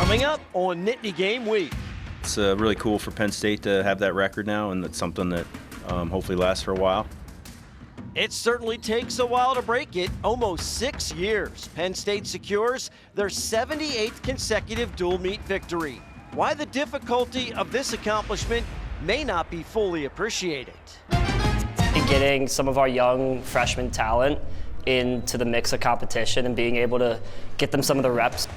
Coming up on Nittany Game Week. It's really cool for Penn State to have that record now, and it's something that hopefully lasts for a while. It certainly takes a while to break it. Almost 6 years. Penn State secures their 78th consecutive dual meet victory. Why the difficulty of this accomplishment may not be fully appreciated. Getting some of our young freshman talent into the mix of competition and being able to get them some of the reps.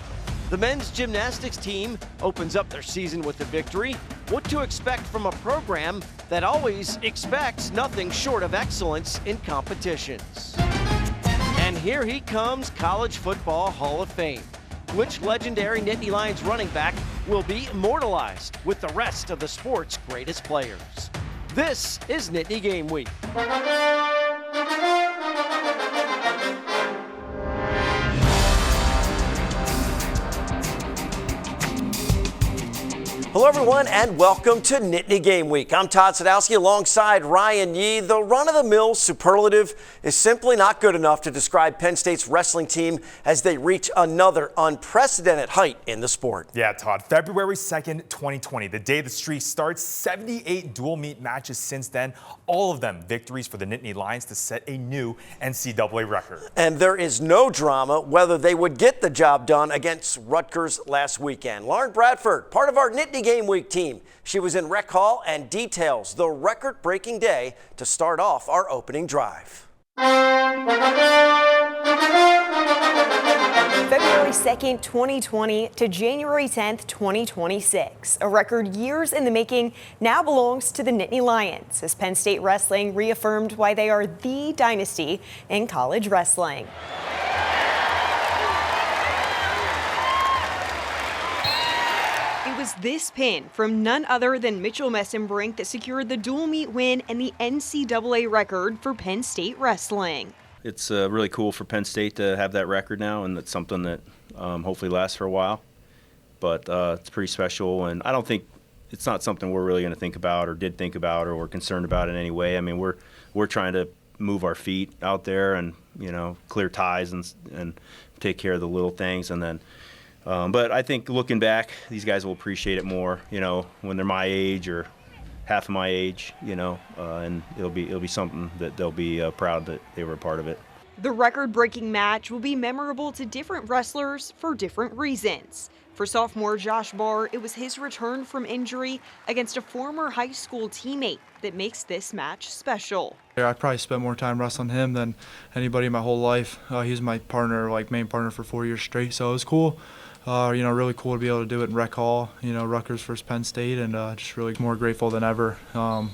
The men's gymnastics team opens up their season with a victory. What to expect from a program that always expects nothing short of excellence in competitions. And here he comes, College Football Hall of Fame. Which legendary Nittany Lions running back will be immortalized with the rest of the sport's greatest players? This is Nittany Game Week. Hello, everyone, and welcome to Nittany Game Week. I'm Todd Sadowski alongside Ryan Yee. The run-of-the-mill superlative is simply not good enough to describe Penn State's wrestling team as they reach another unprecedented height in the sport. Yeah, Todd. February 2nd, 2020, the day the streak starts, 78 dual meet matches since then, all of them victories for the Nittany Lions to set a new NCAA record. And there is no drama whether they would get the job done against Rutgers last weekend. Lauren Bradford, part of our Nittany Game Week team. She was in Rec Hall and details the record-breaking day to start off our opening drive. February 2nd, 2020 to January 10th, 2026. A record years in the making now belongs to the Nittany Lions, as Penn State wrestling reaffirmed why they are the dynasty in college wrestling. It was this pin from none other than Mitchell Messenbrink that secured the dual meet win and the NCAA record for Penn State wrestling. It's really cool for Penn State to have that record now, and it's something that hopefully lasts for a while. But it's pretty special, and I don't think it's not something we're really going to think about or did think about or we're concerned about in any way. I mean, we're trying to move our feet out there and, you know, clear ties and take care of the little things, and then but I think looking back, these guys will appreciate it more, you know, when they're my age or half of my age, you know, and it'll be something that they'll be proud that they were a part of it. The record-breaking match will be memorable to different wrestlers for different reasons. For sophomore Josh Barr, it was his return from injury against a former high school teammate that makes this match special. I probably spent more time wrestling him than anybody in my whole life. He was my partner, like main partner for 4 years straight, so it was cool. You know, really cool to be able to do it in Rec Hall, you know, Rutgers versus Penn State, and just really more grateful than ever.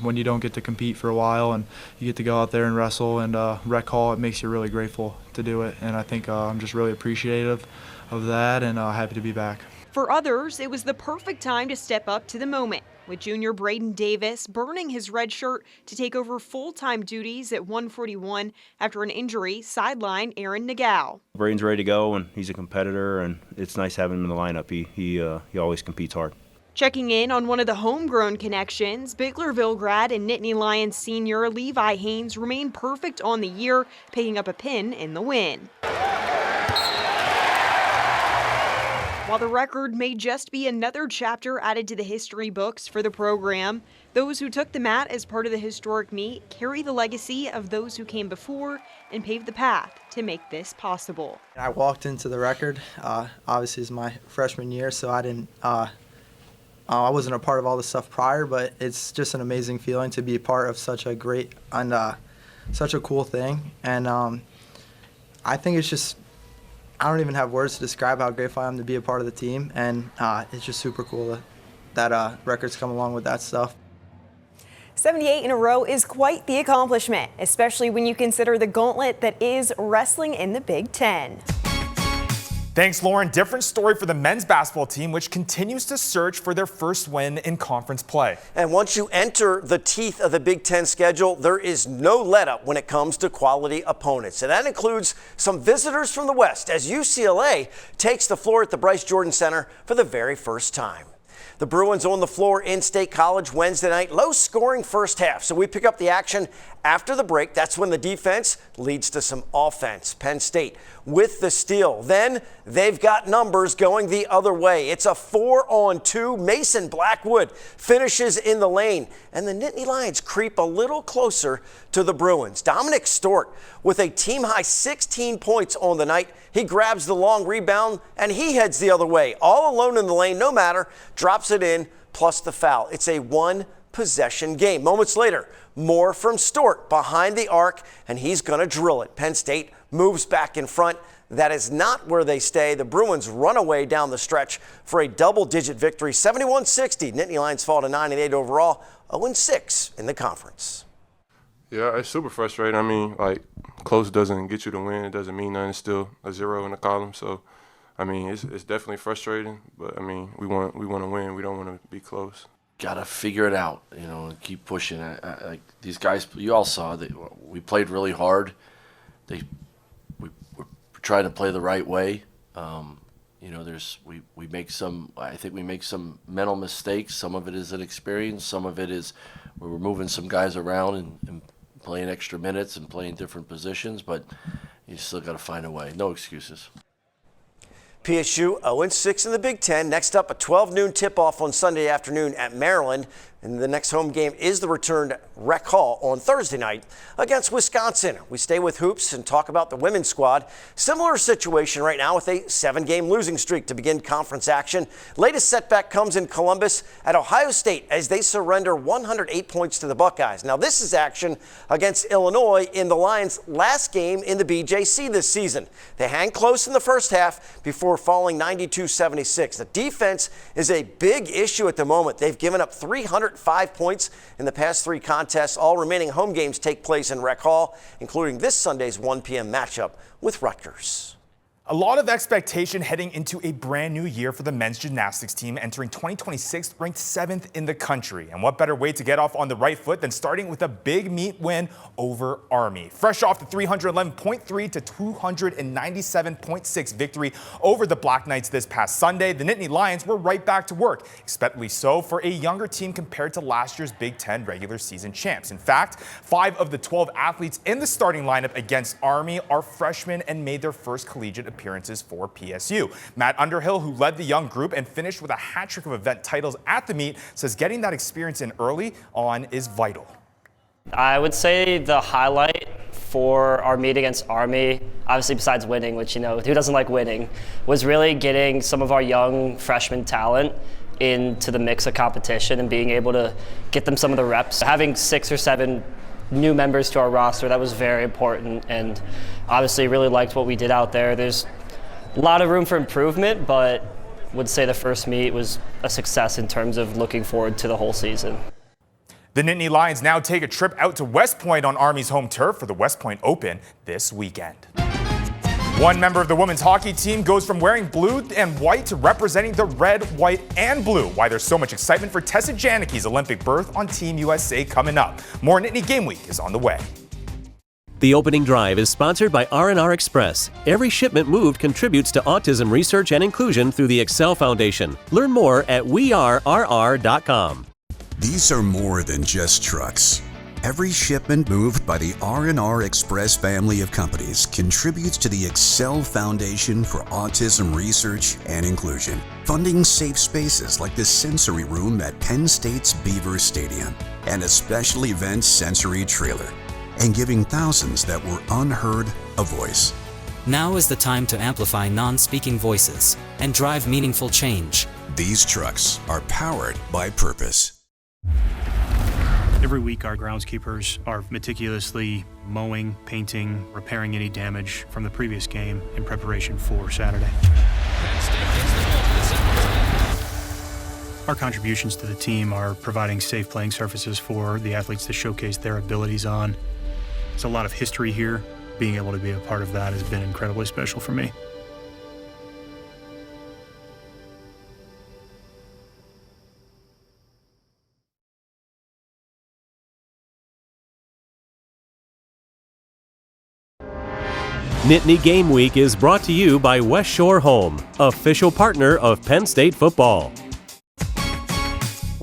When you don't get to compete for a while and you get to go out there and wrestle, and Rec Hall, it makes you really grateful to do it, and I think I'm just really appreciative of that and happy to be back. For others, it was the perfect time to step up to the moment, with junior Braden Davis burning his red shirt to take over full-time duties at 141 after an injury sidelined Aaron Nagao. Braden's ready to go, and he's a competitor, and it's nice having him in the lineup. He always competes hard. Checking in on one of the homegrown connections, Biglerville grad and Nittany Lions senior Levi Haynes remained perfect on the year, picking up a pin in the win. While the record may just be another chapter added to the history books for the program, those who took the mat as part of the historic meet carry the legacy of those who came before and paved the path to make this possible. I walked into the record, obviously it's my freshman year, so I wasn't a part of all this stuff prior, but it's just an amazing feeling to be a part of such a great and such a cool thing. And I think it's just, I don't even have words to describe how grateful I am to be a part of the team, and it's just super cool that records come along with that stuff. 78 in a row is quite the accomplishment, especially when you consider the gauntlet that is wrestling in the Big Ten. Thanks, Lauren. Different story for the men's basketball team, which continues to search for their first win in conference play. And once you enter the teeth of the Big Ten schedule, there is no let-up when it comes to quality opponents. And that includes some visitors from the West, as UCLA takes the floor at the Bryce Jordan Center for the very first time. The Bruins on the floor in State College Wednesday night. Low-scoring first half, so we pick up the action After the break, that's when the defense leads to some offense. Penn State with the steal. Then they've got numbers going the other way. It's a 4-on-2. Mason Blackwood finishes in the lane, and the Nittany Lions creep a little closer to the Bruins. Dominic Stort with a team-high 16 points on the night. He grabs the long rebound, and he heads the other way. All alone in the lane, no matter, drops it in, plus the foul. It's a one-possession game. Moments later, more from Stort behind the arc, and he's going to drill it. Penn State moves back in front. That is not where they stay. The Bruins run away down the stretch for a double-digit victory, 71-60. Nittany Lions fall to 9-8 overall, 0-6 in the conference. Yeah, it's super frustrating. I mean, like, close doesn't get you the win. It doesn't mean nothing. It's still a 0 in the column. So, I mean, it's definitely frustrating. But, I mean, we want to win. We don't want to be close. Got to figure it out, and keep pushing. Like these guys, you all saw that we played really hard. We trying to play the right way. We make some. I think we make some mental mistakes. Some of it is inexperience. Some of it is we're moving some guys around and playing extra minutes and playing different positions. But you still got to find a way. No excuses. PSU 0-6 in the Big Ten. Next up, a 12 noon tip-off on Sunday afternoon at Maryland. And the next home game is the return to Rec Hall on Thursday night against Wisconsin. We stay with hoops and talk about the women's squad. Similar situation right now with a 7-game losing streak to begin conference action. Latest setback comes in Columbus at Ohio State as they surrender 108 points to the Buckeyes. Now this is action against Illinois in the Lions' last game in the BJC this season. They hang close in the first half before falling 92-76. The defense is a big issue at the moment. They've given up 305 points in the past 3 contests. All remaining home games take place in Rec Hall, including this Sunday's 1 p.m. matchup with Rutgers. A lot of expectation heading into a brand new year for the men's gymnastics team, entering 2026 ranked 7th in the country. And what better way to get off on the right foot than starting with a big meet win over Army. Fresh off the 311.3 to 297.6 victory over the Black Knights this past Sunday, the Nittany Lions were right back to work, expectedly so for a younger team compared to last year's Big Ten regular season champs. In fact, 5 of the 12 athletes in the starting lineup against Army are freshmen and made their first collegiate appearances for PSU. Matt Underhill, who led the young group and finished with a hat trick of event titles at the meet, says getting that experience in early on is vital. I would say the highlight for our meet against Army, obviously besides winning, which, who doesn't like winning, was really getting some of our young freshman talent into the mix of competition and being able to get them some of the reps. Having 6 or 7 new members to our roster, that was very important, and obviously really liked what we did out there. There's a lot of room for improvement, but would say the first meet was a success in terms of looking forward to the whole season. The Nittany Lions now take a trip out to West Point on Army's home turf for the West Point Open this weekend. One member of the women's hockey team goes from wearing blue and white to representing the red, white, and blue. Why there's so much excitement for Tessa Janicki's Olympic berth on Team USA coming up. More Nittany Game Week is on the way. The opening drive is sponsored by R&R Express. Every shipment moved contributes to autism research and inclusion through the Excel Foundation. Learn more at wearerr.com. These are more than just trucks. Every shipment moved by the R&R Express family of companies contributes to the Excel Foundation for Autism Research and Inclusion, funding safe spaces like the sensory room at Penn State's Beaver Stadium and a special event sensory trailer, and giving thousands that were unheard a voice. Now is the time to amplify non-speaking voices and drive meaningful change. These trucks are powered by purpose. Every week, our groundskeepers are meticulously mowing, painting, repairing any damage from the previous game in preparation for Saturday. Our contributions to the team are providing safe playing surfaces for the athletes to showcase their abilities on. There's a lot of history here. Being able to be a part of that has been incredibly special for me. Nittany Game Week is brought to you by West Shore Home, official partner of Penn State football.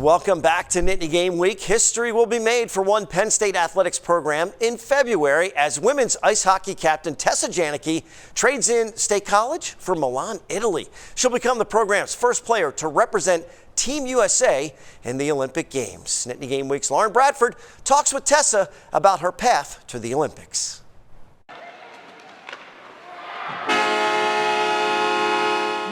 Welcome back to Nittany Game Week. History will be made for one Penn State athletics program in February as women's ice hockey captain Tessa Janicki trades in State College for Milan, Italy. She'll become the program's first player to represent Team USA in the Olympic Games. Nittany Game Week's Lauren Bradford talks with Tessa about her path to the Olympics.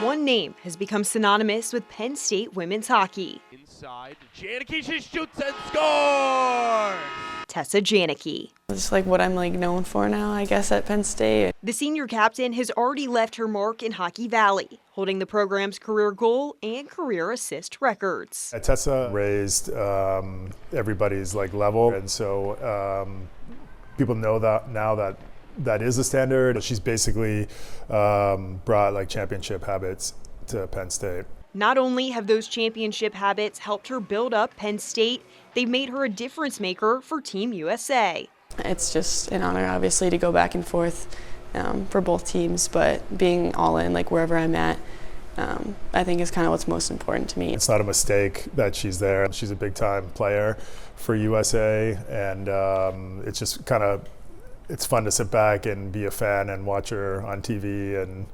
One name has become synonymous with Penn State women's hockey. Inside, Janicki, she shoots and scores! Tessa Janicki. It's like what I'm known for now, I guess, at Penn State. The senior captain has already left her mark in Hockey Valley, holding the program's career goal and career assist records. Tessa raised everybody's level, and so people know that now that is the standard. She's basically brought championship habits to Penn State. Not only have those championship habits helped her build up Penn State, they've made her a difference maker for Team USA. It's just an honor, obviously, to go back and forth for both teams, but being all in, wherever I'm at, I think is kind of what's most important to me. It's not a mistake that she's there. She's a big-time player for USA, and it's just it's fun to sit back and be a fan and watch her on TV and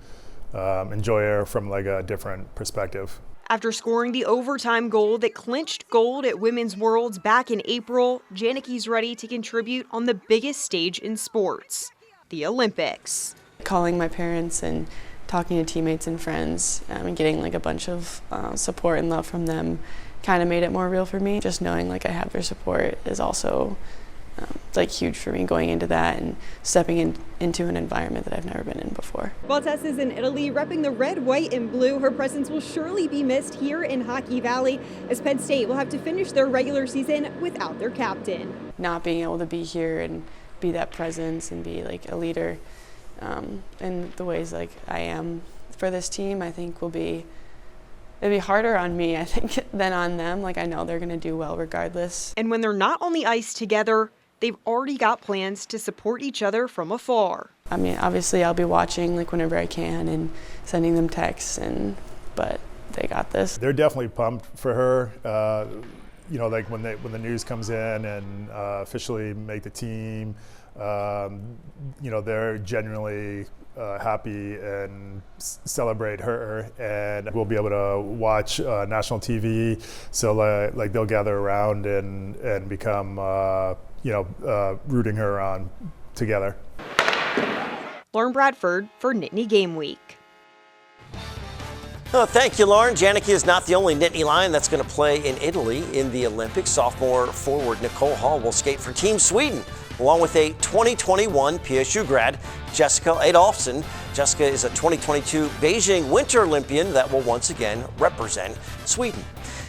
enjoy her from a different perspective. After scoring the overtime goal that clinched gold at Women's Worlds back in April, Janicki's ready to contribute on the biggest stage in sports, the Olympics. Calling my parents and talking to teammates and friends and getting a bunch of support and love from them kind of made it more real for me. Just knowing I have their support is also huge for me going into that and stepping into an environment that I've never been in before. While Tessa's in Italy repping the red, white, and blue, her presence will surely be missed here in Hockey Valley as Penn State will have to finish their regular season without their captain. Not being able to be here and be that presence and be a leader in the ways I am for this team, I think it'd be harder on me, I think, than on them. I know they're going to do well regardless. And when they're not on the ice together, they've already got plans to support each other from afar. I mean, obviously I'll be watching whenever I can and sending them texts, but they got this. They're definitely pumped for her. When the news comes in and officially make the team, they're genuinely happy and celebrate her, and we'll be able to watch national TV. So they'll gather around and become rooting her on together. Lauren Bradford for Nittany Game Week. Oh, thank you, Lauren. Janicki is not the only Nittany Lion that's going to play in Italy in the Olympics. Sophomore forward Nicole Hall will skate for Team Sweden, along with a 2021 PSU grad, Jessica Adolfsson. Jessica is a 2022 Beijing Winter Olympian that will once again represent Sweden.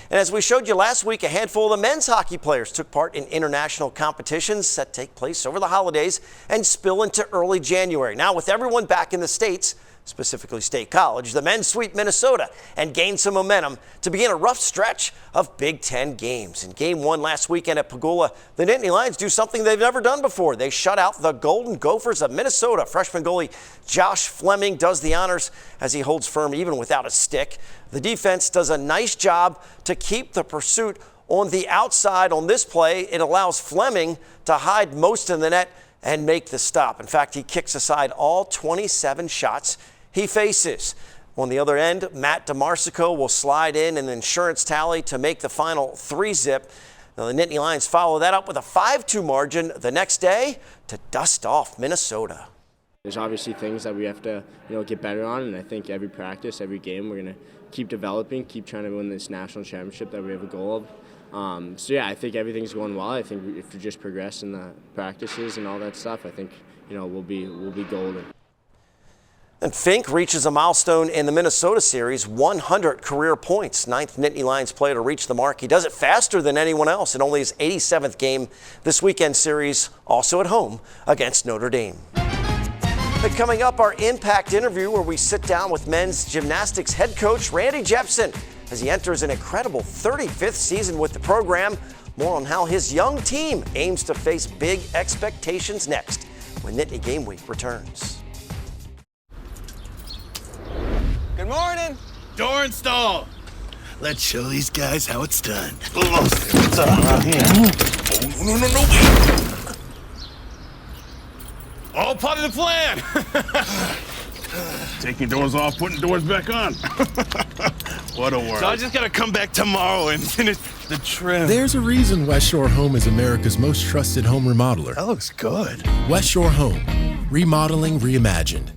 And as we showed you last week, a handful of the men's hockey players took part in international competitions that take place over the holidays and spill into early January. Now, with everyone back in the States, specifically State College, the men sweep Minnesota and gain some momentum to begin a rough stretch of Big Ten games. In Game 1 last weekend at Pagula, the Nittany Lions do something they've never done before. They shut out the Golden Gophers of Minnesota. Freshman goalie Josh Fleming does the honors as he holds firm even without a stick. The defense does a nice job to keep the pursuit on the outside on this play. It allows Fleming to hide most of the net and make the stop. In fact, he kicks aside all 27 shots he faces. On the other end, Matt DeMarsico will slide in an insurance tally to make the final 3-zip. Now, the Nittany Lions follow that up with a 5-2 margin the next day to dust off Minnesota. There's obviously things that we have to, get better on, and I think every practice, every game, we're going to keep developing, keep trying to win this national championship that we have a goal of. I think everything's going well. I think if we just progress in the practices and all that stuff, I think, we'll be golden. And Fink reaches a milestone in the Minnesota series, 100 career points. 9th Nittany Lions player to reach the mark. He does it faster than anyone else in only his 87th game this weekend series, also at home against Notre Dame. And coming up, our Impact interview where we sit down with men's gymnastics head coach Randy Jepson as he enters an incredible 35th season with the program. More on how his young team aims to face big expectations next when Nittany Game Week returns. Good morning. Door install. Let's show these guys how it's done. What's up around here? Oh, no. All part of the plan. Taking doors off, putting doors back on. What a world. So I just gotta come back tomorrow and finish the trim. There's a reason West Shore Home is America's most trusted home remodeler. That looks good. West Shore Home, remodeling reimagined.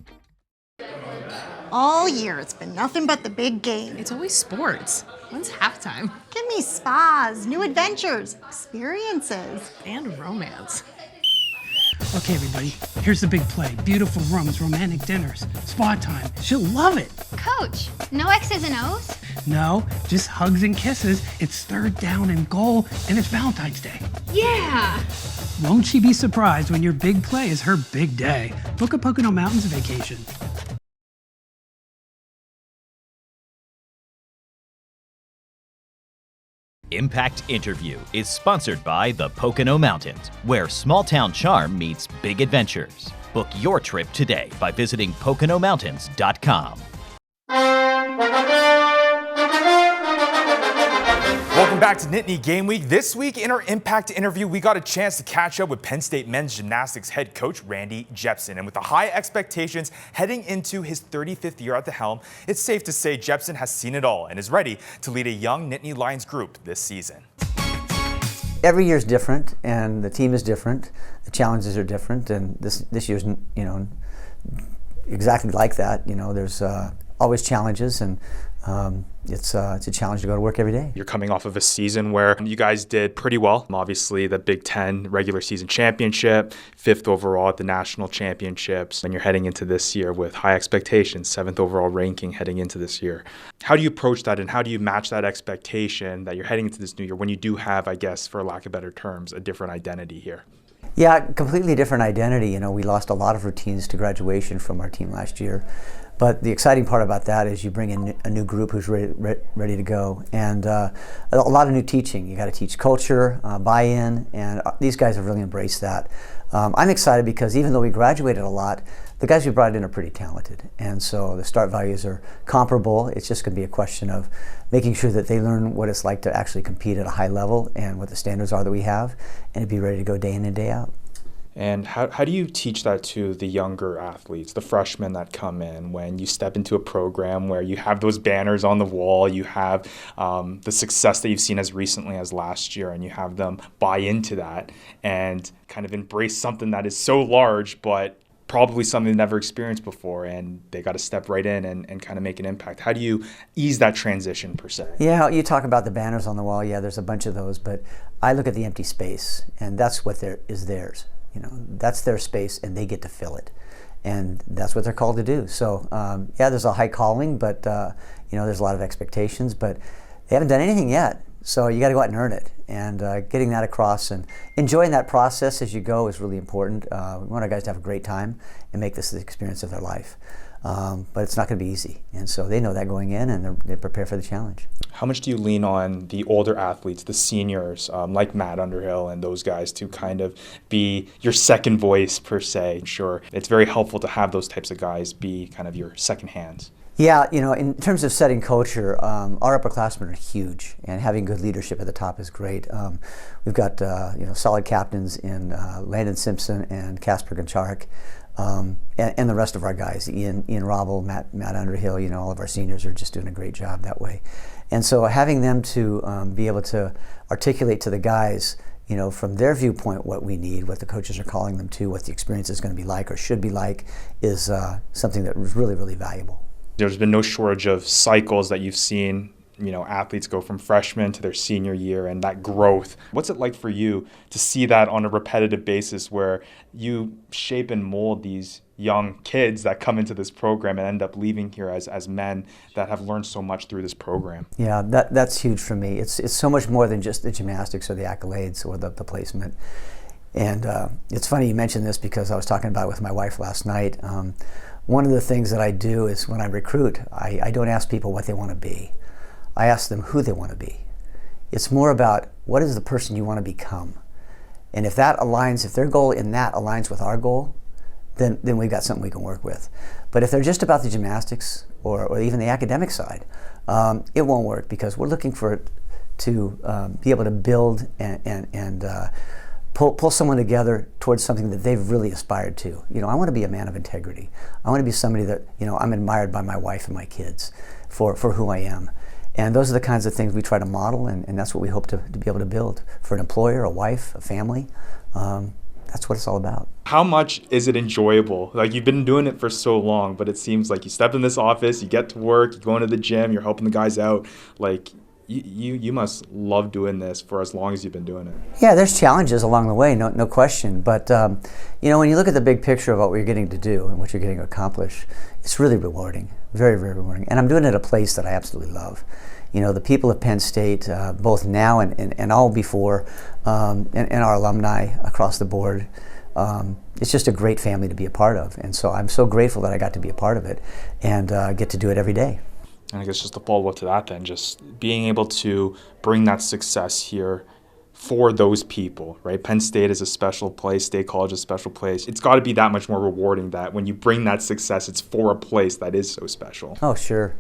All year, it's been nothing but the big game. It's always sports. When's halftime? Give me spas, new adventures, experiences. And romance. Okay, everybody, here's the big play. Beautiful rooms, romantic dinners, spa time. She'll love it. Coach, no X's and O's? No, just hugs and kisses. It's third down and goal, and it's Valentine's Day. Yeah. Won't she be surprised when your big play is her big day? Book a Pocono Mountains vacation. Impact Interview is sponsored by the Pocono Mountains, where small-town charm meets big adventures. Book your trip today by visiting PoconoMountains.com. Welcome back to Nittany Game Week. This week in our Impact interview, we got a chance to catch up with Penn State men's gymnastics head coach Randy Jepson. And with the high expectations heading into his 35th year at the helm, it's safe to say Jepson has seen it all and is ready to lead a young Nittany Lions group this season. Every year is different, and the team is different. The challenges are different, and this year's, exactly like that. There's always challenges, and it's a challenge to go to work every day. You're coming off of a season where you guys did pretty well. Obviously, the Big Ten regular season championship, 5th overall at the national championships, and you're heading into this year with high expectations, 7th overall ranking heading into this year. How do you approach that, and how do you match that expectation that you're heading into this new year when you do have, I guess, for lack of better terms, a different identity here? Yeah, completely different identity. We lost a lot of routines to graduation from our team last year. But the exciting part about that is you bring in a new group who's ready to go, and a lot of new teaching. You got to teach culture, buy-in, and these guys have really embraced that. I'm excited because even though we graduated a lot, the guys we brought in are pretty talented, and so the start values are comparable. It's just going to be a question of making sure that they learn what it's like to actually compete at a high level and what the standards are that we have, and to be ready to go day in and day out. And how do you teach that to the younger athletes, the freshmen that come in, when you step into a program where you have those banners on the wall, you have the success that you've seen as recently as last year, and you have them buy into that and kind of embrace something that is so large, but probably something they've never experienced before, and they got to step right in and kind of make an impact. How do you ease that transition, per se? Yeah, you talk about the banners on the wall. Yeah, there's a bunch of those, but I look at the empty space, and that's what is theirs. That's their space, and they get to fill it, and that's what they're called to do. So yeah, there's a high calling, but there's a lot of expectations, but they haven't done anything yet. So you got to go out and earn it, and getting that across and enjoying that process as you go is really important. We want our guys to have a great time and make this the experience of their life. But it's not going to be easy, and so they know that going in, and they're prepared for the challenge. How much do you lean on the older athletes, the seniors, like Matt Underhill and those guys, to kind of be your second voice, per se? Sure, it's very helpful to have those types of guys be kind of your second hands. Yeah, in terms of setting culture, our upperclassmen are huge, and having good leadership at the top is great. We've got solid captains in Landon Simpson and Casper Goncharek. And the rest of our guys, Ian Robble, Matt Underhill, all of our seniors are just doing a great job that way. And so having them to be able to articulate to the guys, from their viewpoint what we need, what the coaches are calling them to, what the experience is going to be like or should be like, is something that was really, really valuable. There's been no shortage of cycles that you've seen, athletes go from freshman to their senior year, and that growth. What's it like for you to see that on a repetitive basis, where you shape and mold these young kids that come into this program and end up leaving here as men that have learned so much through this program? Yeah, that's huge for me. It's so much more than just the gymnastics or the accolades or the placement. And it's funny you mentioned this, because I was talking about it with my wife last night. One of the things that I do is when I recruit, I don't ask people what they want to be. I ask them who they want to be. It's more about what is the person you want to become. And if that aligns, if their goal in that aligns with our goal, then we've got something we can work with. But if they're just about the gymnastics, or even the academic side. It won't work because we're looking for it to be able to build and pull someone together towards something that they've really aspired to. I want to be a man of integrity. I want to be somebody that, I'm admired by my wife and my kids for who I am. And those are the kinds of things we try to model, and that's what we hope to be able to build for an employer, a wife, a family. That's what it's all about. How much is it enjoyable? Like, you've been doing it for so long, but it seems like you step in this office, you get to work, you go into the gym, you're helping the guys out. Like, you must love doing this for as long as you've been doing it. Yeah, there's challenges along the way, no question. But when you look at the big picture of what we're getting to do and what you're getting to accomplish, it's really rewarding, very, very rewarding. And I'm doing it at a place that I absolutely love. The people of Penn State, both now and all before, and our alumni across the board, it's just a great family to be a part of. And so I'm so grateful that I got to be a part of it and get to do it every day. And I guess just to follow up to that then, just being able to bring that success here for those people, right? Penn State is a special place, State College is a special place. It's got to be that much more rewarding that when you bring that success, it's for a place that is so special. Oh, sure.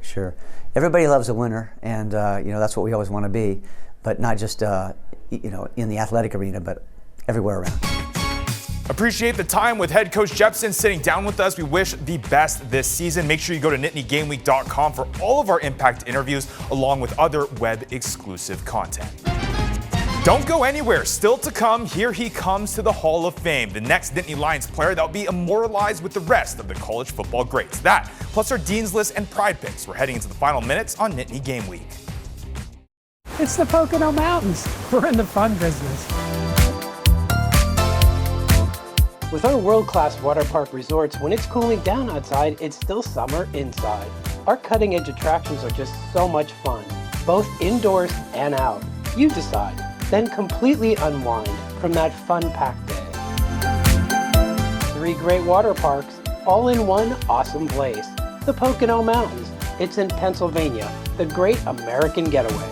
Everybody loves a winner, and that's what we always want to be, but not just in the athletic arena, but everywhere around. Appreciate the time with head coach Jepson sitting down with us. We wish the best this season. Make sure you go to nittany-game-week.com for all of our Impact interviews, along with other web-exclusive content. Don't go anywhere. Still to come, here he comes to the Hall of Fame. The next Nittany Lions player that will be immortalized with the rest of the college football greats. That, plus our Dean's List and Pride Picks. We're heading into the final minutes on Nittany Game Week. It's the Pocono Mountains. We're in the fun business. With our world-class water park resorts, when it's cooling down outside, it's still summer inside. Our cutting-edge attractions are just so much fun, both indoors and out. You decide, then completely unwind from that fun-packed day. 3 great water parks, all in one awesome place. The Pocono Mountains. It's in Pennsylvania, the great American getaway.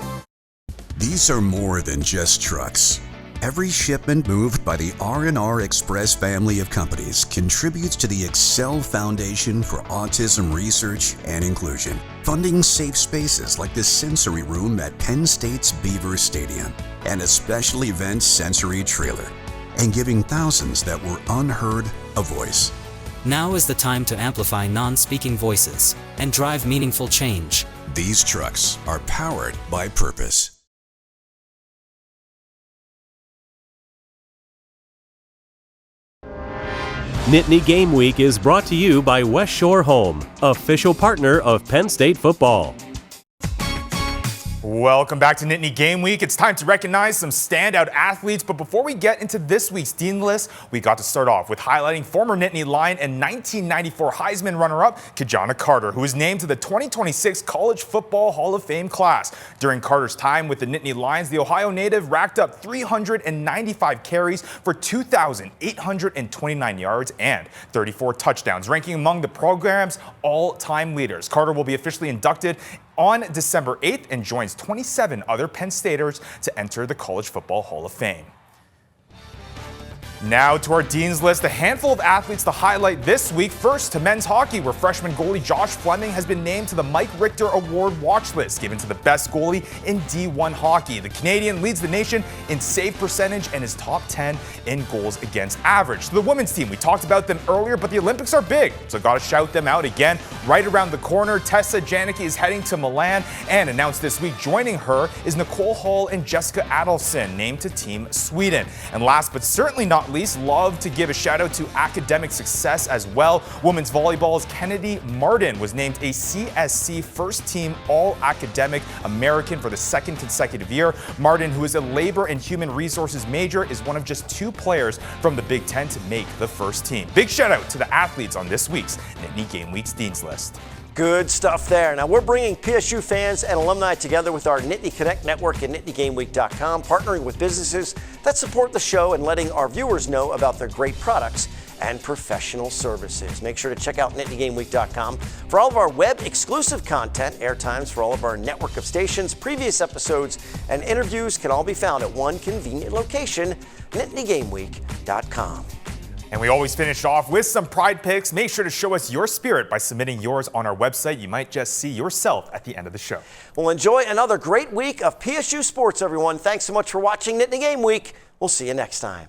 These are more than just trucks. Every shipment moved by the R&R Express family of companies contributes to the Excel Foundation for Autism Research and Inclusion, funding safe spaces like the sensory room at Penn State's Beaver Stadium and a special event sensory trailer, and giving thousands that were unheard a voice. Now is the time to amplify non-speaking voices and drive meaningful change. These trucks are powered by purpose. Nittany Game Week is brought to you by West Shore Home, official partner of Penn State football. Welcome back to Nittany Game Week. It's time to recognize some standout athletes, but before we get into this week's Dean List, we got to start off with highlighting former Nittany Lion and 1994 Heisman runner-up Kajana Carter, who was named to the 2026 College Football Hall of Fame class. During Carter's time with the Nittany Lions, the Ohio native racked up 395 carries for 2,829 yards and 34 touchdowns, ranking among the program's all-time leaders. Carter will be officially inducted on December 8th and joins 27 other Penn Staters to enter the College Football Hall of Fame. Now to our Dean's List, a handful of athletes to highlight this week. First to men's hockey, where freshman goalie Josh Fleming has been named to the Mike Richter Award watch list, given to the best goalie in D1 hockey. The Canadian leads the nation in save percentage and is top 10 in goals against average. To the women's team, we talked about them earlier, but the Olympics are big, so got to shout them out again. Right around the corner, Tessa Janicki is heading to Milan, and announced this week joining her is Nicole Hall and Jessica Adelson, named to Team Sweden. And last but certainly not least, love to give a shout out to academic success as well. Women's volleyball's Kennedy Martin was named a CSC first team all-academic American for the second consecutive year. Martin, who is a labor and human resources major, is one of just 2 players from the Big Ten to make the first team. Big shout out to the athletes on this week's Nittany Game Week's Dean's List. Good stuff there. Now, we're bringing PSU fans and alumni together with our Nittany Connect network at nittany-game-week.com, partnering with businesses that support the show and letting our viewers know about their great products and professional services. Make sure to check out nittany-game-week.com for all of our web-exclusive content. Airtimes for all of our network of stations, previous episodes, and interviews can all be found at one convenient location, nittany-game-week.com. And we always finish off with some pride picks. Make sure to show us your spirit by submitting yours on our website. You might just see yourself at the end of the show. Well, enjoy another great week of PSU sports, everyone. Thanks so much for watching Nittany Game Week. We'll see you next time.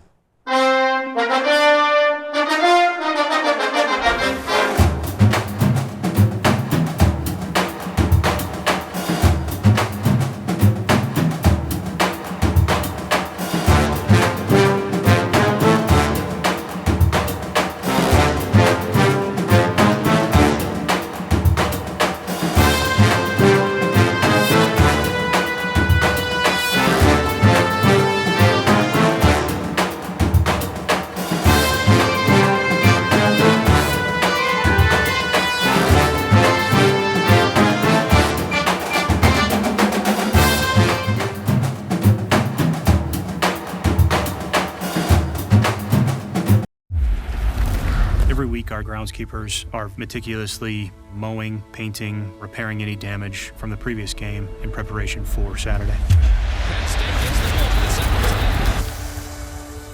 Every week, our groundskeepers are meticulously mowing, painting, repairing any damage from the previous game in preparation for Saturday.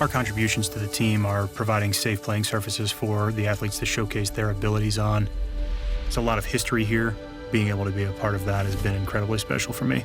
Our contributions to the team are providing safe playing surfaces for the athletes to showcase their abilities on. There's a lot of history here. Being able to be a part of that has been incredibly special for me.